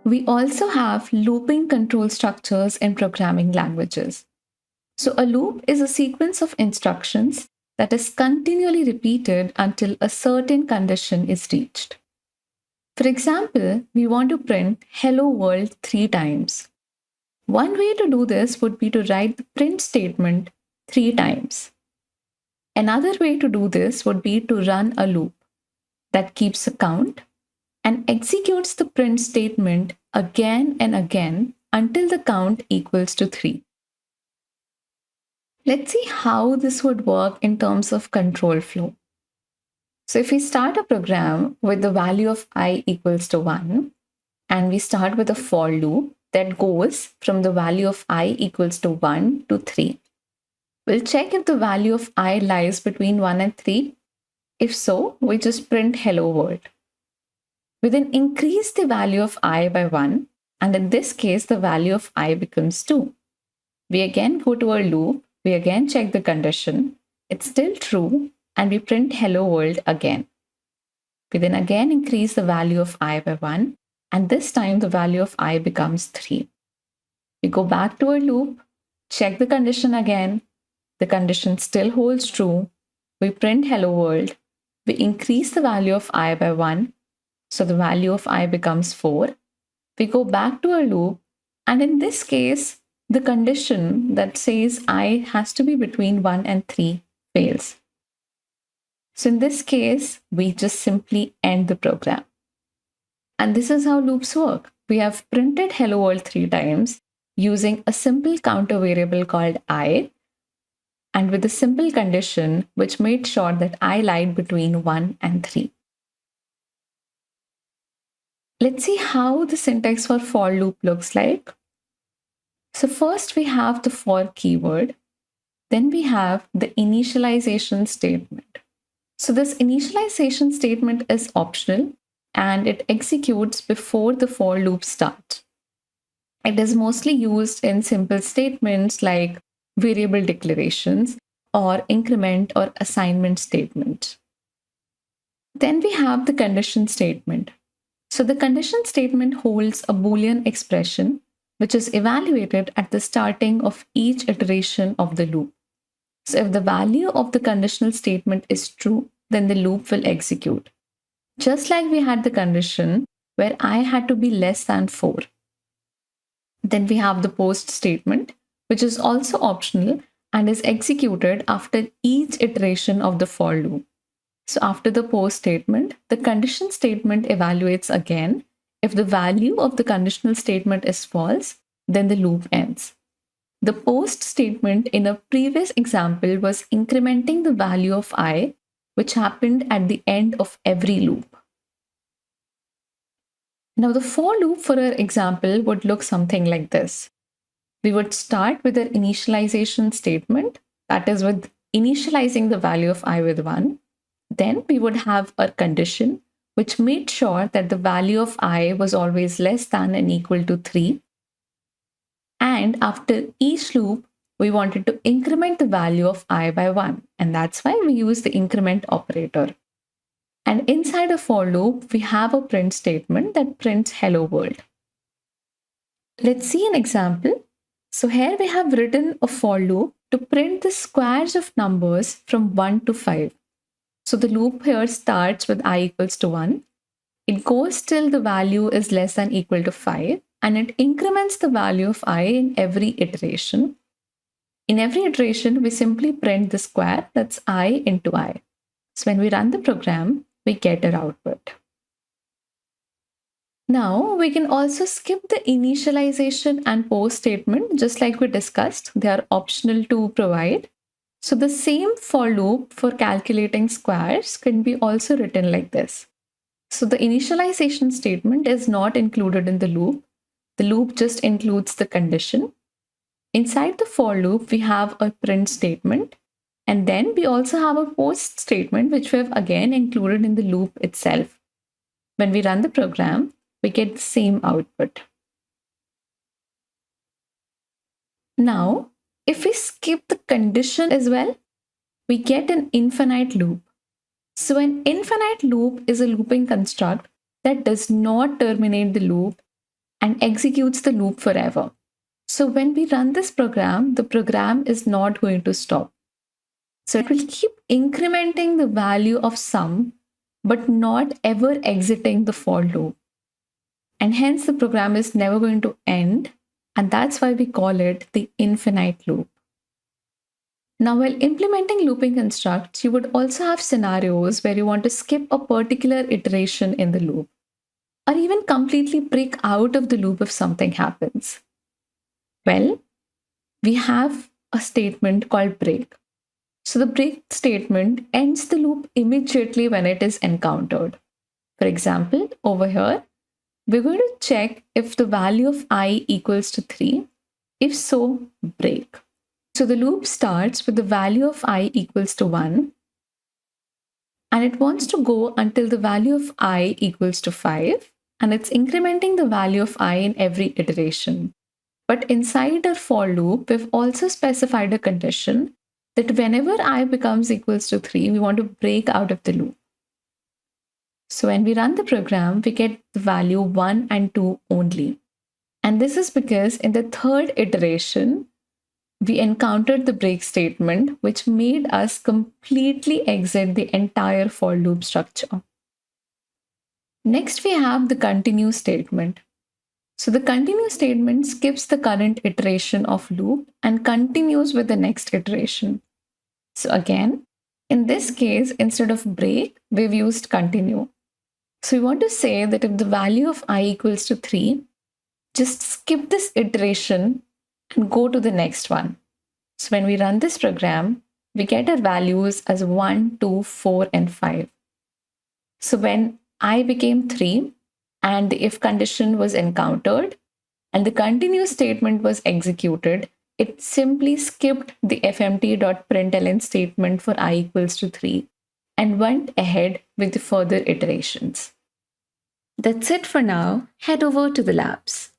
We also have looping control structures in programming languages. So a loop is a sequence of instructions that is continually repeated until a certain condition is reached. For example, we want to print hello world 3 times. One way to do this would be to write the print statement 3 times. Another way to do this would be to run a loop that keeps a count and executes the print statement again and again until the count equals to 3. Let's see how this would work in terms of control flow. So if we start a program with the value of I equals to 1, and we start with a for loop that goes from the value of I equals to 1 to 3. We'll check if the value of I lies between 1 and 3. If so, we just print hello world. We then increase the value of I by 1, and in this case, the value of I becomes 2. We again go to our loop, we again check the condition, it's still true, and we print hello world again. We then again increase the value of I by 1, and this time the value of I becomes 3. We go back to our loop, check the condition again, the condition still holds true, we print hello world, we increase the value of I by 1, so the value of I becomes 4. We go back to our loop, and in this case, the condition that says I has to be between 1 and 3 fails. So in this case, we just simply end the program. And this is how loops work. We have printed hello world 3 times using a simple counter variable called I, and with a simple condition which made sure that I lied between 1 and 3. Let's see how the syntax for for loop looks like. So first we have the for keyword, then we have the initialization statement. So this initialization statement is optional and it executes before the for loop starts. It is mostly used in simple statements like variable declarations or increment or assignment statements. Then we have the condition statement. So the condition statement holds a Boolean expression which is evaluated at the starting of each iteration of the loop. So if the value of the conditional statement is true, then the loop will execute. Just like we had the condition where I had to be less than 4. Then we have the post statement, which is also optional and is executed after each iteration of the for loop. So after the post statement, the condition statement evaluates again. If the value of the conditional statement is false, then the loop ends. The post statement in a previous example was incrementing the value of I, which happened at the end of every loop. Now the for loop for our example would look something like this. We would start with our initialization statement, that is with initializing the value of I with 1. Then we would have a condition which made sure that the value of I was always less than and equal to 3. And after each loop, we wanted to increment the value of I by 1. And that's why we use the increment operator. And inside a for loop, we have a print statement that prints hello world. Let's see an example. So here we have written a for loop to print the squares of numbers from 1 to 5. So the loop here starts with I equals to 1. It goes till the value is less than equal to 5, and it increments the value of I in every iteration. In every iteration, we simply print the square, that's I into I. So when we run the program, we get our output. Now we can also skip the initialization and post statement, just like we discussed. They are optional to provide. So the same for loop for calculating squares can be also written like this. So the initialization statement is not included in the loop. The loop just includes the condition. Inside the for loop, we have a print statement. And then we also have a post statement, which we have again included in the loop itself. When we run the program, we get the same output. Now, if we skip the condition as well, we get an infinite loop. So an infinite loop is a looping construct that does not terminate the loop and executes the loop forever. So when we run this program, the program is not going to stop. So it will keep incrementing the value of sum, but not ever exiting the for loop. And hence the program is never going to end. And that's why we call it the infinite loop. Now, while implementing looping constructs, you would also have scenarios where you want to skip a particular iteration in the loop, or even completely break out of the loop if something happens. Well, we have a statement called break. So the break statement ends the loop immediately when it is encountered. For example, over here, we're going to check if the value of I equals to 3. If so, break. So the loop starts with the value of I equals to 1, and it wants to go until the value of I equals to 5, and it's incrementing the value of I in every iteration. But inside our for loop, we've also specified a condition that whenever I becomes equals to 3, we want to break out of the loop. So when we run the program, we get the value 1 and 2 only. And this is because in the third iteration, we encountered the break statement, which made us completely exit the entire for loop structure. Next, we have the continue statement. So the continue statement skips the current iteration of loop and continues with the next iteration. So again, in this case, instead of break, we've used continue. So we want to say that if the value of I equals to 3, just skip this iteration and go to the next one. So when we run this program, we get our values as 1, 2, 4, and 5. So when I became 3 and the if condition was encountered and the continue statement was executed, it simply skipped the fmt.println statement for I equals to 3 and went ahead with the further iterations. That's it for now. Head over to the labs.